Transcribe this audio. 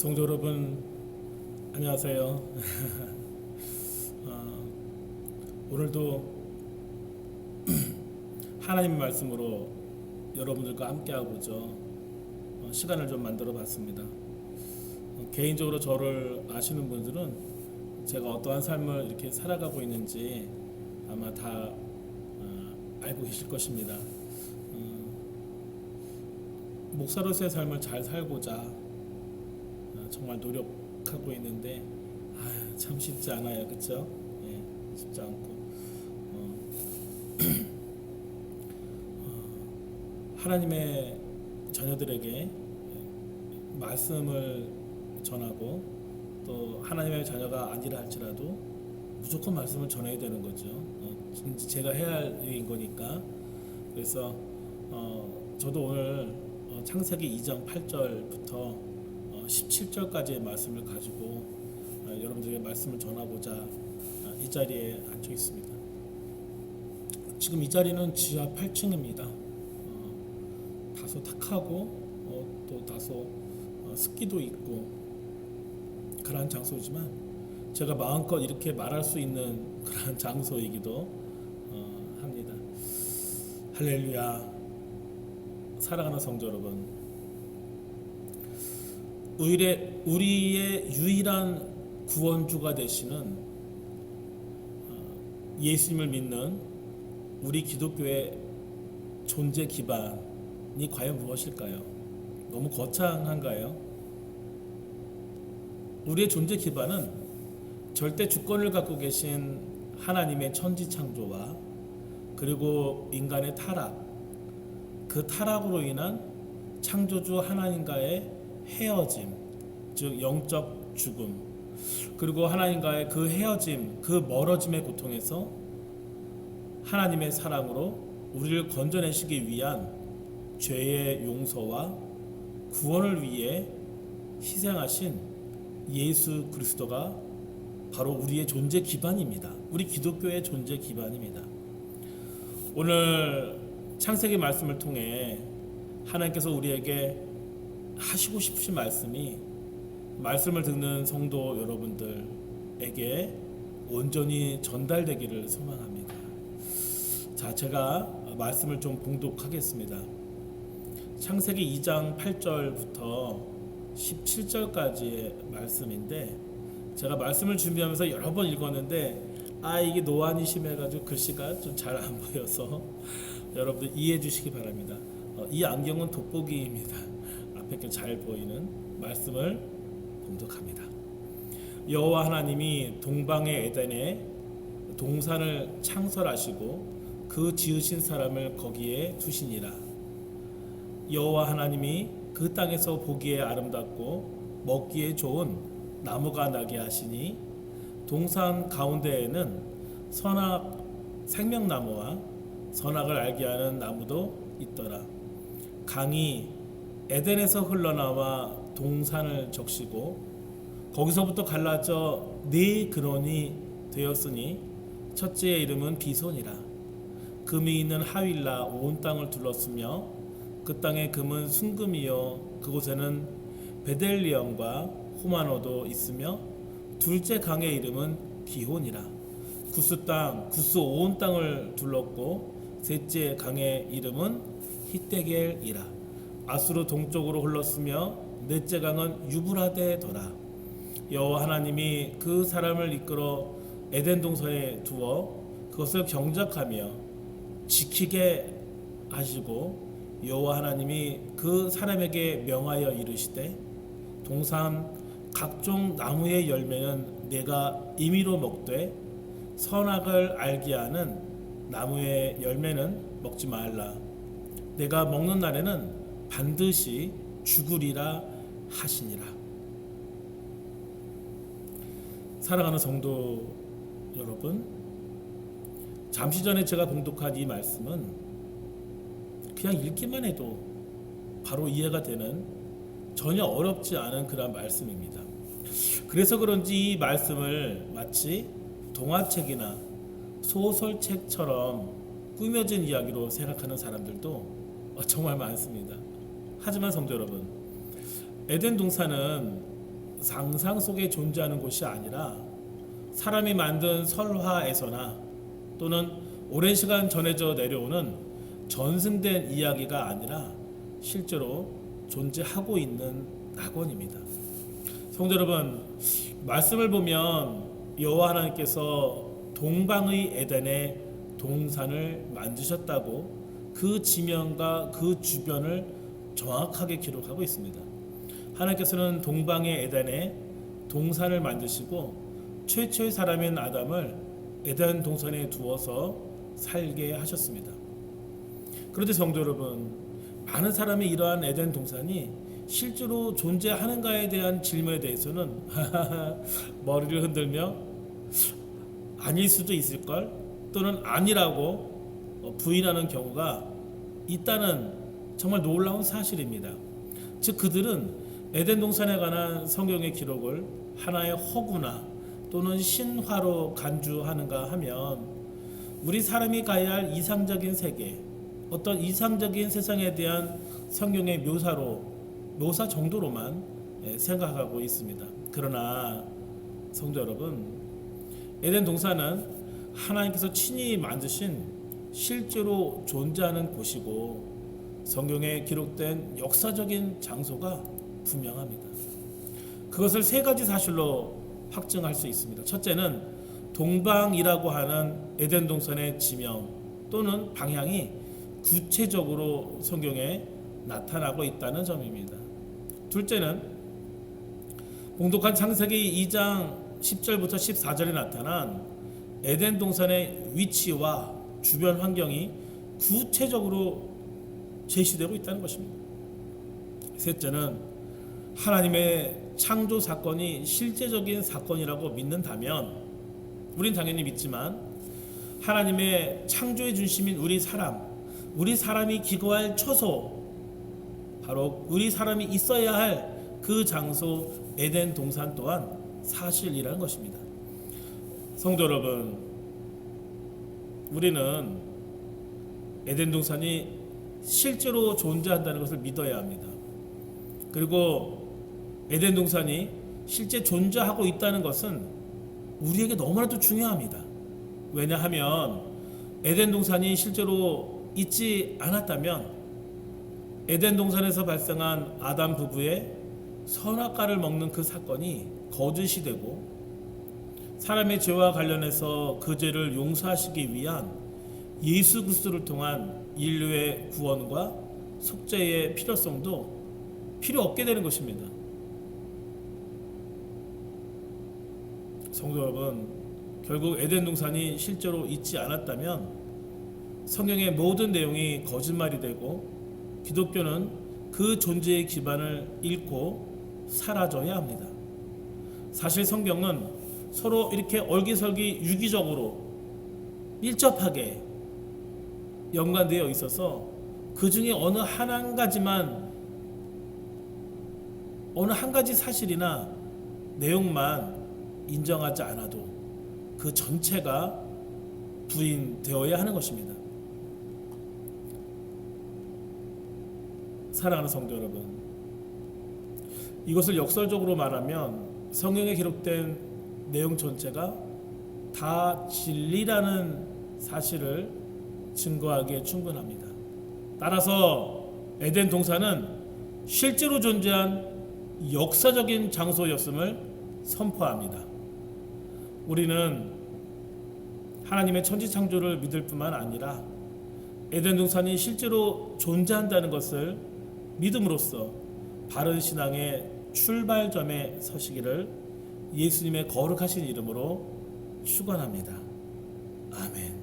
성도 여러분, 안녕하세요. 오늘도 하나님의 말씀으로 여러분들과 함께하고죠. 시간을 좀 만들어 봤습니다. 개인적으로 저를 아시는 분들은 제가 어떠한 삶을 이렇게 살아가고 있는지 아마 다 알고 계실 것입니다. 목사로서의 삶을 잘 살고자 정말 노력하고 있는데 참 쉽지 않아요, 그렇죠? 예, 쉽지 않고 하나님의 자녀들에게 말씀을 전하고 또 하나님의 자녀가 아니라 할지라도 무조건 말씀을 전해야 되는 거죠. 제가 해야 할 일인 거니까. 그래서 저도 오늘 창세기 2장 8절부터 17절까지의 말씀을 가지고 여러분들에게 말씀을 전하고자 이 자리에 앉혀 있습니다. 지금 이 자리는 지하 8층입니다. 다소 탁하고 또 다소 습기도 있고 그러한 장소지만 제가 마음껏 이렇게 말할 수 있는 그러한 장소이기도 합니다. 할렐루야. 사랑하는 성도 여러분, 우리의 유일한 구원주가 되시는 예수님을 믿는 우리 기독교의 존재 기반이 과연 무엇일까요? 너무 거창한가요? 우리의 존재 기반은 절대 주권을 갖고 계신 하나님의 천지 창조와 그리고 인간의 타락, 그 타락으로 인한 창조주 하나님과의 헤어짐, 즉 영적 죽음, 그리고 하나님과의 그 헤어짐, 그 멀어짐의 고통에서 하나님의 사랑으로 우리를 건져내시기 위한 죄의 용서와 구원을 위해 희생하신 예수 그리스도가 바로 우리의 존재 기반입니다. 우리 기독교의 존재 기반입니다. 오늘 창세기 말씀을 통해 하나님께서 우리에게 하시고 싶으신 말씀이 말씀을 듣는 성도 여러분들에게 온전히 전달되기를 소망합니다. 자, 제가 말씀을 좀 봉독하겠습니다. 창세기 2장 8절부터 17절까지의 말씀인데 제가 말씀을 준비하면서 여러 번 읽었는데 이게 노안이 심해가지고 글씨가 좀 잘 안 보여서 여러분들 이해해 주시기 바랍니다. 이 안경은 돋보기입니다. 앞에 잘 보이는 말씀을 봉독합니다. 여호와 하나님이 동방의 에덴에 동산을 창설하시고 그 지으신 사람을 거기에 두시니라. 여호와 하나님이 그 땅에서 보기에 아름답고 먹기에 좋은 나무가 나게 하시니 동산 가운데에는 선악 생명나무와 선악을 알게 하는 나무도 있더라. 강이 에덴에서 흘러나와 동산을 적시고 거기서부터 갈라져 네 근원이 되었으니 첫째의 이름은 비손이라. 금이 있는 하윌라 온 땅을 둘렀으며 그 땅의 금은 순금이요 그곳에는 베델리엄과 호마노도 있으며 둘째 강의 이름은 기혼이라. 구스 땅 구스 온 땅을 둘렀고 셋째 강의 이름은 히데겔이라. 아수르 동쪽으로 흘렀으며 넷째 강은 유브라데더라. 여호와 하나님이 그 사람을 이끌어 에덴 동산에 두어 그것을 경작하며 지키게 하시고 여호와 하나님이 그 사람에게 명하여 이르시되 동산 각종 나무의 열매는 내가 임의로 먹되 선악을 알게 하는 나무의 열매는 먹지 말라. 내가 먹는 날에는 반드시 죽으리라 하시니라. 사랑하는 성도 여러분, 잠시 전에 제가 봉독한 이 말씀은 그냥 읽기만 해도 바로 이해가 되는 전혀 어렵지 않은 그런 말씀입니다. 그래서 그런지 이 말씀을 마치 동화책이나 소설책처럼 꾸며진 이야기로 생각하는 사람들도 정말 많습니다. 하지만 성도 여러분, 에덴 동산은 상상 속에 존재하는 곳이 아니라 사람이 만든 설화에서나 또는 오랜 시간 전해져 내려오는 전승된 이야기가 아니라 실제로 존재하고 있는 낙원입니다. 성도 여러분, 말씀을 보면 여호와 하나님께서 동방의 에덴에 동산을 만드셨다고 그 지면과 그 주변을 정확하게 기록하고 있습니다. 하나님께서는 동방의 에덴에 동산을 만드시고 최초의 사람인 아담을 에덴 동산에 두어서 살게 하셨습니다. 그런데 성도 여러분, 많은 사람이 이러한 에덴 동산이 실제로 존재하는가에 대한 질문에 대해서는 머리를 흔들며 아닐 수도 있을걸 또는 아니라고 부인하는 경우가 있다는 정말 놀라운 사실입니다. 즉 그들은 에덴 동산에 관한 성경의 기록을 하나의 허구나 또는 신화로 간주하는가 하면 우리 사람이 가야 할 이상적인 세계, 어떤 이상적인 세상에 대한 성경의 묘사 정도로만 생각하고 있습니다. 그러나 성도 여러분, 에덴 동산은 하나님께서 친히 만드신 실제로 존재하는 곳이고 성경에 기록된 역사적인 장소가 분명합니다. 그것을 세 가지 사실로 확증할 수 있습니다. 첫째는 동방이라고 하는 에덴 동산의 지명 또는 방향이 구체적으로 성경에 나타나고 있다는 점입니다. 둘째는 봉독한 창세기 2장 10절부터 14절에 나타난 에덴 동산의 위치와 주변 환경이 구체적으로 제시되고 있다는 것입니다. 셋째는 하나님의 창조 사건이 실제적인 사건이라고 믿는다면 우린 당연히 믿지만 하나님의 창조의 중심인 우리 사람이 기거할 처소, 바로 우리 사람이 있어야 할 그 장소 에덴 동산 또한 사실이라는 것입니다. 성도 여러분, 우리는 에덴 동산이 실제로 존재한다는 것을 믿어야 합니다. 그리고 에덴 동산이 실제 존재하고 있다는 것은 우리에게 너무나도 중요합니다. 왜냐하면 에덴 동산이 실제로 있지 않았다면 에덴 동산에서 발생한 아담 부부의 선악과를 먹는 그 사건이 거짓이 되고 사람의 죄와 관련해서 그 죄를 용서하시기 위한 예수 그리스도를 통한 인류의 구원과 속죄의 필요성도 필요 없게 되는 것입니다. 성도 여러분, 결국 에덴 동산이 실제로 있지 않았다면 성경의 모든 내용이 거짓말이 되고 기독교는 그 존재의 기반을 잃고 사라져야 합니다. 사실 성경은 서로 이렇게 얼기설기 유기적으로 밀접하게 연관되어 있어서 그 중에 어느 한 가지 사실이나 내용만 인정하지 않아도 그 전체가 부인되어야 하는 것입니다. 사랑하는 성도 여러분, 이것을 역설적으로 말하면 성경에 기록된 내용 전체가 다 진리라는 사실을 증거하기에 충분합니다. 따라서 에덴 동산은 실제로 존재한 역사적인 장소였음을 선포합니다. 우리는 하나님의 천지창조를 믿을 뿐만 아니라 에덴 동산이 실제로 존재한다는 것을 믿음으로써 바른 신앙의 출발점에 서시기를 예수님의 거룩하신 이름으로 축원합니다. 아멘.